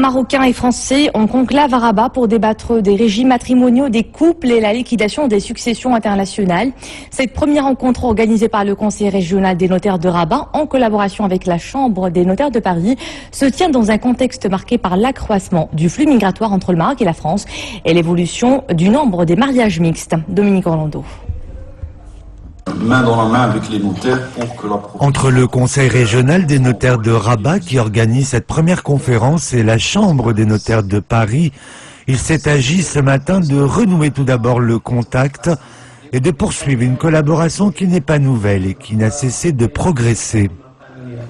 Marocains et Français en conclave à Rabat pour débattre des régimes matrimoniaux des couples et la liquidation des successions internationales. Cette première rencontre organisée par le Conseil régional des notaires de Rabat en collaboration avec la Chambre des notaires de Paris se tient dans un contexte marqué par l'accroissement du flux migratoire entre le Maroc et la France et l'évolution du nombre des mariages mixtes. Dominique Orlando. Main dans la main avec les notaires pour que la... Entre le Conseil régional des notaires de Rabat qui organise cette première conférence et la Chambre des notaires de Paris, il s'est agi ce matin de renouer tout d'abord le contact et de poursuivre une collaboration qui n'est pas nouvelle et qui n'a cessé de progresser.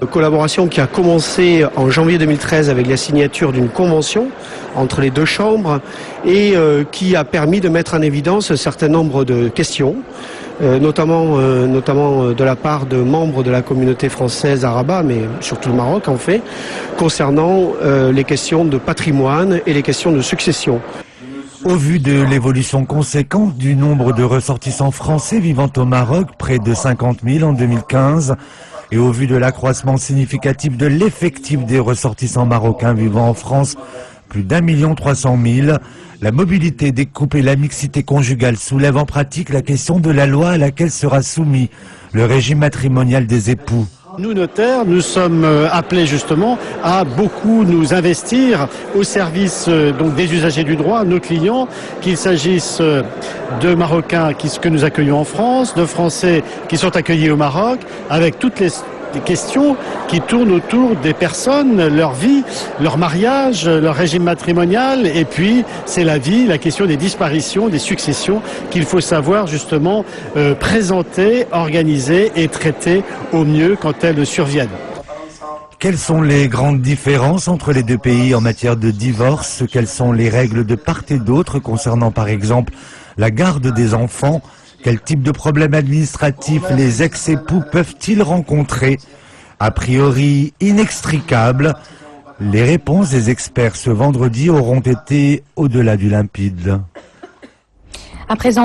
Une collaboration qui a commencé en janvier 2013 avec la signature d'une convention entre les deux chambres et qui a permis de mettre en évidence un certain nombre de questions, notamment de la part de membres de la communauté française à Rabat, mais surtout le Maroc en fait, concernant les questions de patrimoine et les questions de succession. Au vu de l'évolution conséquente du nombre de ressortissants français vivant au Maroc, près de 50 000 en 2015, et au vu de l'accroissement significatif de l'effectif des ressortissants marocains vivant en France, plus d'1 300 000, la mobilité des couples et la mixité conjugale soulèvent en pratique la question de la loi à laquelle sera soumis le régime matrimonial des époux. Nous, notaires, nous sommes appelés justement à beaucoup nous investir au service donc des usagers du droit, nos clients, qu'il s'agisse de Marocains que nous accueillons en France, de Français qui sont accueillis au Maroc, avec toutes les questions qui tournent autour des personnes, leur vie, leur mariage, leur régime matrimonial, et puis c'est la vie, la question des disparitions, des successions qu'il faut savoir justement présenter, organiser et traiter au mieux quand elles surviennent. Quelles sont les grandes différences entre les deux pays en matière de divorce? Quelles sont les règles de part et d'autre concernant par exemple la garde des enfants? Quel type de problèmes administratifs les ex-époux peuvent-ils rencontrer? A priori inextricables, les réponses des experts ce vendredi auront été au-delà du limpide. À présent,